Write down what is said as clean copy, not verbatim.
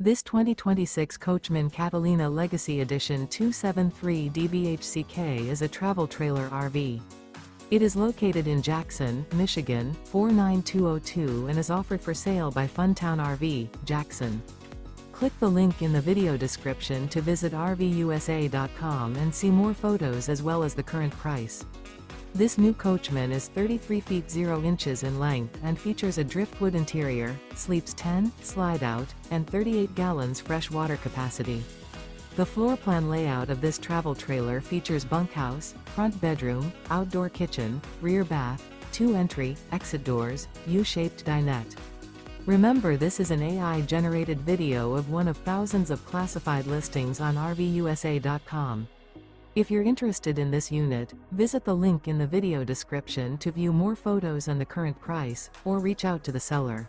This 2026 Coachmen Catalina Legacy Edition 273 DBHCK is a travel trailer RV. It is located in Jackson, Michigan, 49202 and is offered for sale by Funtown RV, Jackson. Click the link in the video description to visit RVUSA.com and see more photos as well as the current price. This new Coachmen is 33 feet 0 inches in length and features a driftwood interior, sleeps 10, slide-out, and 38 gallons fresh water capacity. The floor plan layout of this travel trailer features bunkhouse, front bedroom, outdoor kitchen, rear bath, 2 entry, exit doors, U-shaped dinette. Remember, this is an AI-generated video of one of thousands of classified listings on RVUSA.com. If you're interested in this unit, visit the link in the video description to view more photos and the current price, or reach out to the seller.